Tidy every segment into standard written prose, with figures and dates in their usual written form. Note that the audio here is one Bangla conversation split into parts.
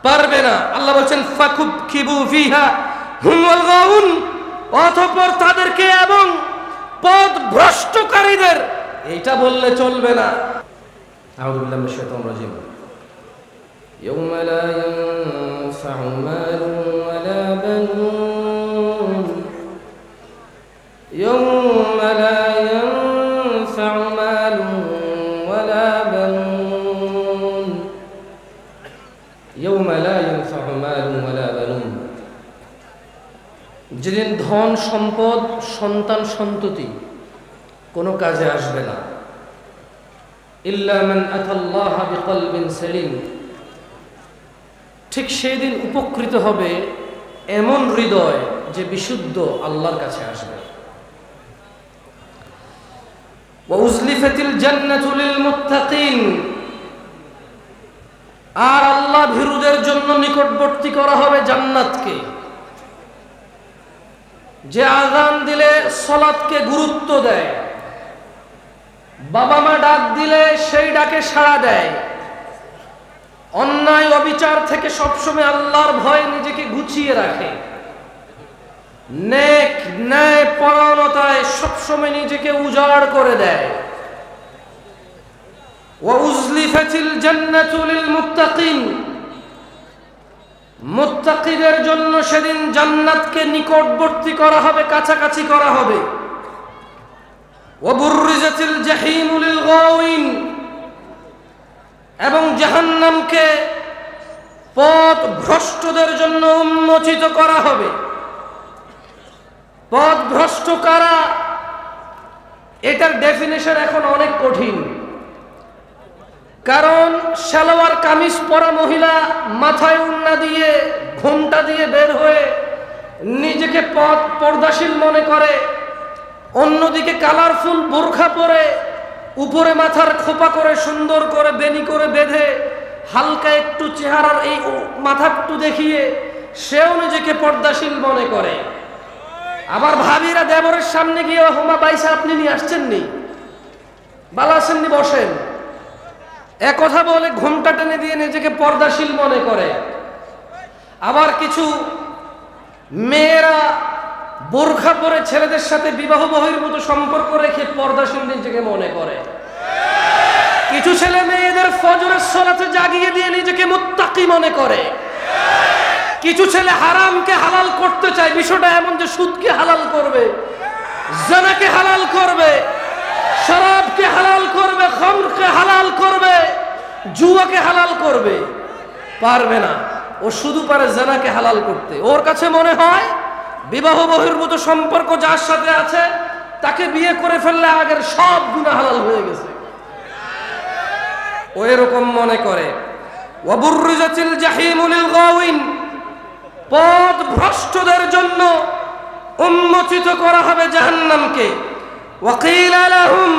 পারবে না। আল্লাহ বলছেন ফাকুবকিবু ফিহা হুম ওয়াল গাউন, অতঃপর তাদেরকে এবং পথ ভ্রষ্টকারীদের, এইটা বললে চলবে না। আউযু বিল্লাহি মিনাশ শাইতানির রাজিম। ইয়াউমা লা ইয়ানফাউ মালুন ওয়ালা বানুন, ইয়াউমা লা ইয়ানফাউ মালুন ওয়ালা বানুন, ইয়াউমা লা ইয়ানফাউ মালুন ওয়ালা বানুন, যেদিন ধন সম্পদ সন্তান সন্ততি কোনো কাজে আসবে না। ইল্লা মান আতাল্লাহ বিকলবিন সালিম, ঠিক সেই দিন উপকৃত হবে এমন হৃদয় যে বিশুদ্ধ আল্লাহর কাছে আসবে। ওয়া উজলিফাতিল জান্নাতু লিল মুত্তাকিন, আর আল্লাহ ভীরুদের জন্য নিকটবর্তী করা হবে জান্নাতকে। যে আযান দিলে সালাতকে গুরুত্ব দেয়, বাবা মা ডাক দিলে সেই ডাকে সাড়া দেয়, অন্যায় অবিচার থেকে সবসময় আল্লাহর ভয়ে নিজেকে গুছিয়ে রাখে, নেক ন্যায় পরায়ণতায় সবসময় নিজেকে উজাড় করে দেয়। ওয়া উজলিফাতিল জান্নাতু লিল মুত্তাকিন, মুত্তাকিদের জন্য সেদিন জান্নাতকে নিকটবর্তী করা হবে, কাছাকাছি করা হবে। ওয়া বুররিজাতিল জাহিমু লিল গাওয়িন, এবং জাহান্নামকে পথ ভ্রষ্টদের জন্য উন্মোচিত করা হবে। পথ ভ্রষ্ট কারা, এটার ডেফিনেশন এখন অনেক কঠিন। কারণ সালোয়ার কামিজ পরা মহিলা মাথায় উন্না দিয়ে ঘোমটা দিয়ে বের হয়ে নিজেকে পথ পর্দাশীল মনে করে, অন্যদিকে কালারফুল বোরখা পরে উপরে মাথার খোপা করে সুন্দর করে বেনি করে বেঁধে হালকা একটু চেহারার এই মাথা একটু দেখিয়ে সেও নিজেকে পর্দাশীল মনে করে। আবার ভাবিরা দেবরের সামনে গিয়ে হোমা বাইসা আপনি নিয়ে আসছেননি, বালা আসেননি, বসেন, একথা বলে ঘোমটা টেনে দিয়ে নিজেকে পর্দাশীল মনে করে। আবার কিছু মেয়েরা বোরখা পরে ছেলেদের সাথে বিবাহ বহির্ভূত সম্পর্ক রেখে পর্দাশীল নিজেকে মনে করে। কিছু ছেলে মেয়েদের ফজরের সালাতে জাগিয়ে দিয়ে নিজেকে মুত্তাকি মনে করে। কিছু ছেলে হারামকে হালাল করতে চায়, বিষয়টা এমন যে সুদকে হালাল করবে, জিনাকে হালাল করবে, শরাবকে হালাল করবে, খামরকে হালাল করবে, জুয়াকে হালাল করবে। পারবে না, ও শুধু পারে জিনাকে হালাল করতে। ওর কাছে মনে হয় বিবাহ বহির্ভূত সম্পর্ক যার সাথে আছে তাকে বিয়ে করে ফেললে আগের সব গুনাহ হালাল হয়ে গেছে, ও এরকম মনে করে। ওয়া বুররিজাতিল জাহিমু লিল গাওয়িন, পথ ভ্রষ্টদের জন্য উন্মোচিত করা হবে জাহান্নামকে। ওয়া কিলা লাহুম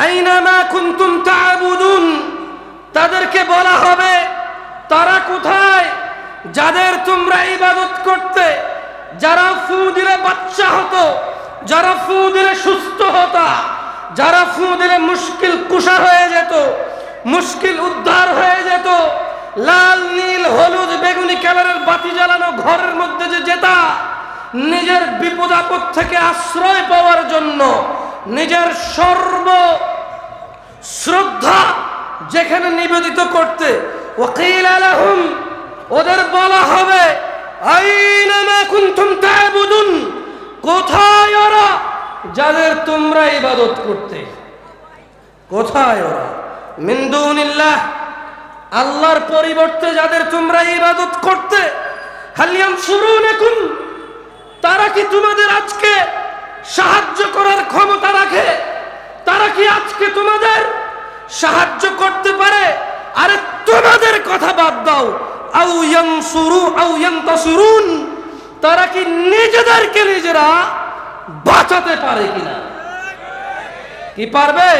আইনা মা কুনতুম তা'বুদুন, তাদেরকে বলা হবে তারা কোথায় যাদের তোমরা ইবাদত করতে, যারা ফু দিলে বাচ্চা হতো, যারা ফু দিলে সুস্থ হতো, যারা ফু দিলে মুশকিল কুশা হয়ে যেত, মুশকিল উদ্ধার হয়ে যেত, লাল নীল হলুদ বেগুনি কালারের বাতি জ্বালানো ঘরের মধ্যে যে যেতা নিজের বিপদ আপদ থেকে আশ্রয় পাওয়ার জন্য, নিজের সর্ব শ্রদ্ধা যেখানে নিবেদিত করতে। ওয়াকিলা লাহুম, ওদের বলা হবে আইনা মা কুনতুম তা'বুদুন, কোথায় ওরা যাদের তোমরা ইবাদত করতে, কোথায় ওরা? মিন দুনিল্লাহ, আল্লাহর পরিবর্তে যাদের তোমরা ইবাদত করতে। হাল ইয়ানসুরুনাকুম, তারা কি তোমাদের আজকে সাহায্য করার ক্ষমতা রাখে? তারা কি আজকে তোমাদের সাহায্য করতে পারে? আরে তোমাদের কথা বাদ দাও, আও ইয়ানসুরু আও ইয়ানতাসিরুন, তারা কি নিজেদেরকে নিজেরা বাঁচাতে পারে কিনা? কি পারবে?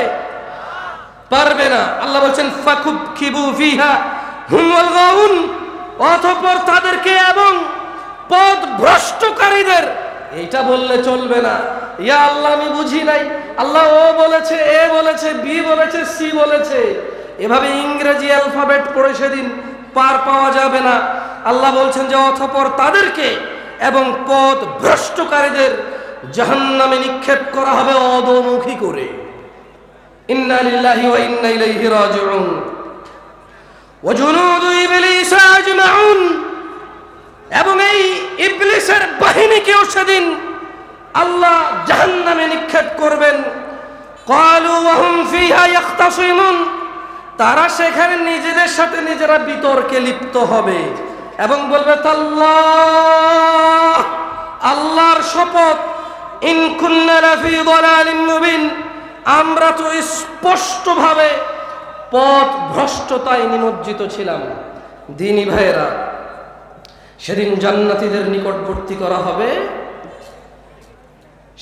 পারবে না। আল্লাহ বলছেন ফাকুবকিবু ফিহা হুম ওয়াল গাউন, অতঃপর তাদেরকে এবং পথ ভ্রষ্টকারীদের, এইটা বললে চলবে না। ইয়া আল্লাহ আমি বুঝি নাই, আল্লাহ ও বলেছে, এ বলেছে, বি বলেছে, সি বলেছে, এভাবে ইংরেজি অ্যালফাবেট পড়ে সেদিন পার পাওয়া যাবে না। আল্লাহ বলছেন যে অতঃপর তাদেরকে এবং পথ ভ্রষ্টকারীদের জাহান্নামে নিক্ষেপ করা হবে অধোমুখী করে। ইন্না লিল্লাহি ওয়া ইন্না ইলাইহি রাজিউন। ওয়া জুনুদু ইবলিস আজমাউন, এবং এই ইবলিসের বাহিনীকেও সেদিন আল্লাহ জাহান্নামে নিক্ষেপ করবেন। ক্বালু ওয়া হুম ফিহা ইয়াখতাসিমুন, তারা সেখানে নিজেদের সাথে নিজেরা বিতর্কে লিপ্ত হবে এবং বলবে তাল্লাহ, আল্লাহর শপথ, ইন কুন্না লাফি দালালিন মুবিন, আমরা তো স্পষ্টভাবে পথ ভ্রষ্টতায় নিমজ্জিত ছিলাম। দিনী ভাইয়েরা, সেদিন জান্নাতীদের নিকটবর্তী করা হবে,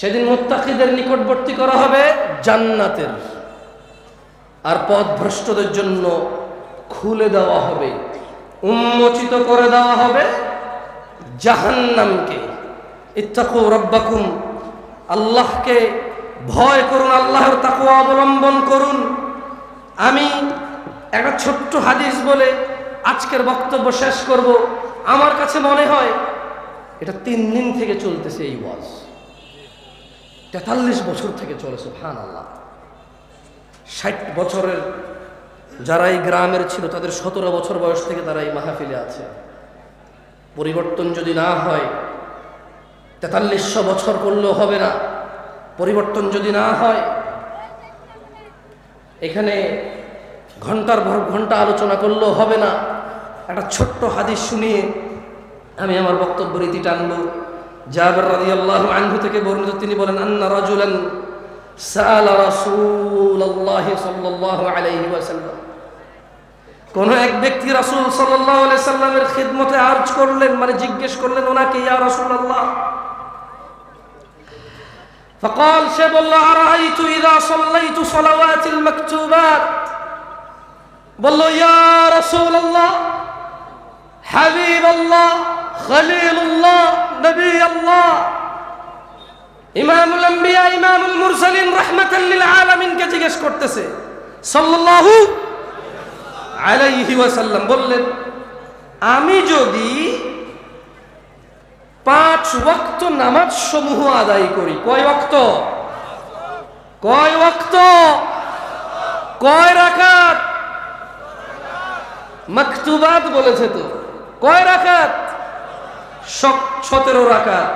সেদিন মুত্তাকিদের নিকটবর্তী করা হবে জান্নাতের, আর পথ ভ্রষ্টদের জন্য খুলে দেওয়া হবে, উন্মোচিত করে দেওয়া হবে জাহান্নামকে। ইত্তাকু রাব্বাকুম, আল্লাহকে ভয় করুন, আল্লাহর তাকওয়া অবলম্বন করুন। আমি একটা ছোট্ট হাদিস বলে আজকের বক্তব্য শেষ করব। আমার কাছে মনে হয় এটা 3 দিন থেকে চলতেছে এই ওয়াজ, 43 বছর থেকে চলে। সুবহানাল্লাহ। 60 বছরের যারা এই গ্রামের ছিল তাদের 17 বছর বয়স থেকে তারা এই মাহফিলে আছে। পরিবর্তন যদি না হয়, 4300 বছর করলেও হবে না। পরিবর্তন যদি না হয়, এখানে ঘন্টার পর ঘন্টা আলোচনা করলেও হবে না। একটা ছোট্ট হাদিস শুনিয়ে আমি আমার বক্তব্য রীতি টানব। জাবের রাদিয়াল্লাহু আনহু থেকে বর্ণিত, তিনি বলেন, আন্না রাজুলান সাআলা রাসূলুল্লাহি সাল্লাল্লাহু আলাইহি ওয়াসাল্লাম, কোন এক ব্যক্তি রাসূল সাল্লাল্লাহু আলাইহি সাল্লামের খিদমতে আরজ করলেন, মানে জিজ্ঞেস করলেন ওনাকে, ইয়া রাসূলুল্লাহ। فقال, সে বলল, আরাইতু ইযা সাল্লাইতু সালাওয়াতিল মাকতুবাত, বলল, ইয়া রাসূলুল্লাহ, হাবিবাল্লাহ, খলিলুল্লাহ, নবী আল্লাহ, ইমামুল আম্বিয়া, ইমামুল মুরসালিন, রাহমাতাল লিল আলামিন কে জিজ্ঞেস করতেছে সাল্লাল্লাহু আলাইহি ওয়াসাল্লাম। বললেন, আমি যদি 5 ওয়াক্ত নামাজ সমূহ আদায় করি, কয় ওয়াক্ত? কয় ওয়াক্ত? কয় রাকাত? মাকতুবাত বলেছে তো, কয় রাকাত? 17 রাকাত।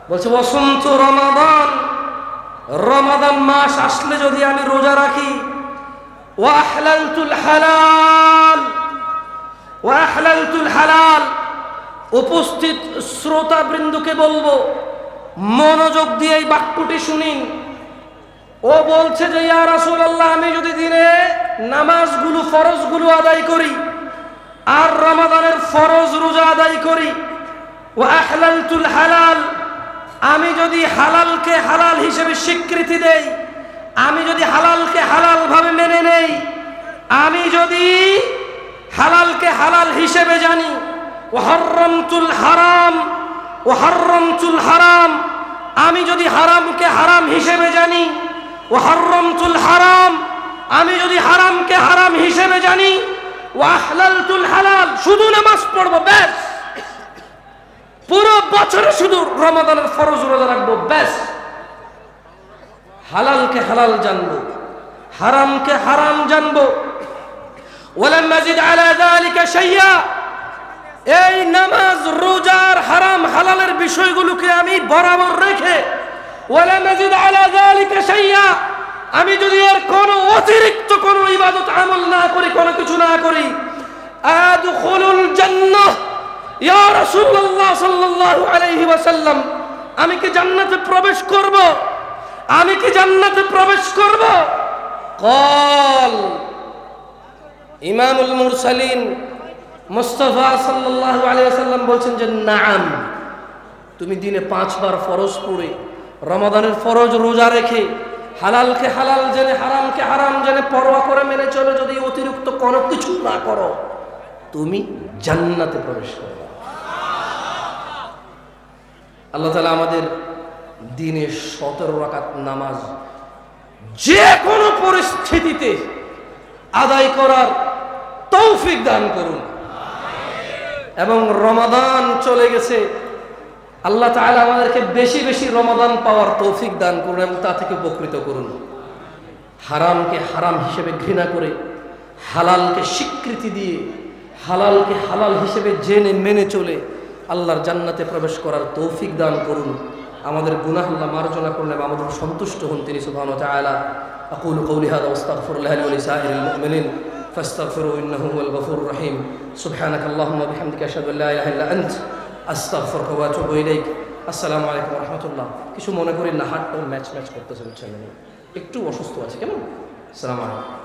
বলছে, বসন্ত রমাদান, রমাদান মাস আসলে যদি আমি রোজা রাখি, ওয়া আহলালতুল হালাল, ওয়া আহলালতুল হালাল। উপস্থিত শ্রোতা বৃন্দকে বলবো, মনোযোগ দিয়ে এই বাক্যটি শুনিন। ও বলছে যে, ইয়া রাসূলুল্লাহ, আমি যদি দিনে নামাজগুলো, ফরজগুলো আদায় করি, আর রমাদানের ফরজ রোজা আদায় করি, ওয়া আহলালতুল হালাল, আমি যদি হালালকে হালাল হিসেবে স্বীকৃতি দেই, আমি যদি হালালকে হালাল ভাবে মেনে নেই, আমি যদি হালালকে হালাল হিসেবে জানি, ওয়া হারামতুল হারাম, ওয়া হারামতুল হারাম, আমি যদি হারামকে হারাম হিসেবে জানি, ওয়া হারামতুল হারাম, আমি যদি হারামকে হারাম হিসেবে জানি, ওয়া আহলালতুল হালাল, শুধু নামাজ পড়বো ব্যাস, পুরো বছরে শুধু রমাদানের ফরজ রোজা রাখবো ব্যাস, হালালকে হালাল জানবো, হারামকে হারাম জানবো। ওয়ালাম নাজিদ আলা যালিকা শাইয়া, এই নামাজ, রোজার, হারাম হালালের বিষয়গুলোকে আমি বরাবর রেখে, ওয়ালাম নাজিদ আলা যালিকা শাইয়া, আমি যদি এর কোনো অতিরিক্ত কোনো ইবাদত আমল না করি, কোনো কিছু না করি, আদখুলুল জান্নাহ, ইয়া রাসূলুল্লাহ সাল্লাল্লাহু আলাইহি ওয়াসাল্লাম, আমি কি জান্নাতে প্রবেশ করব? আমি কি জান্নাতে প্রবেশ করব? قال, ইমামুল মুরসালিন মুস্তাফা সাল্লাল্লাহু আলাইহি ওয়াসাল্লাম বলছেন যে, নাআম, তুমি দিনে 5 বার ফরজ পড়ে, রমাদানের ফরজ রোজা রেখে, হালালকে হালাল জেনে, হারামকে হারাম জেনে, পরোয়া করে মেনে চলে, যদি অতিরিক্ত কোনো কিছু না করো, তুমি জান্নাতে প্রবেশ করবে। আল্লাহ তাআলা আমাদের দিনে 17 রাকাত নামাজ যে কোনো পরিস্থিতিতে আদায় করার তৌফিক দান করুন। এবং রমাদান চলে গেছে। আল্লাহ তাআলা আমাদেরকে বেশি বেশি রমাদান পাওয়ার তৌফিক দান করুন এবং তা থেকে উপকৃত করুন। হারামকে হারাম হিসেবে ঘৃণা করে হালালকে স্বীকৃতি দিয়ে হালালকে হালাল হিসেবে জেনে মেনে চলে আল্লাহর জান্নাতে প্রবেশ করার তৌফিক দান করুন। আমাদের গুনাহ আল্লাহ মার্জনা করুন এবং আমাদের সন্তুষ্ট হন তিনি সুবহানাহু ওয়া তাআলা। আকুলু কওলি হাযা ওয়াস্তাগফিরুল্লাহ লি ওয়া লিসাইরিল মুমিনিন ফাস্তাগফিরুহু ইন্নাহু হুয়াল গফুরুর রহিম। সুবহানাকাল্লাহুম্মা ওয়া বিহামদিকা আশহাদু আল্লা ইলাহা ইল্লা আনত আস্তাগফিরুকা ওয়া আতুবু ইলাইক। আসসালামু আলাইকুম ওয়া রাহমাতুল্লাহ। কিছু মনে করেন না, হাতটা ম্যাচ করতেছে, বুঝছেন, একটু অসুস্থ আছে, কেমন? আসসালামু আলাইকুম।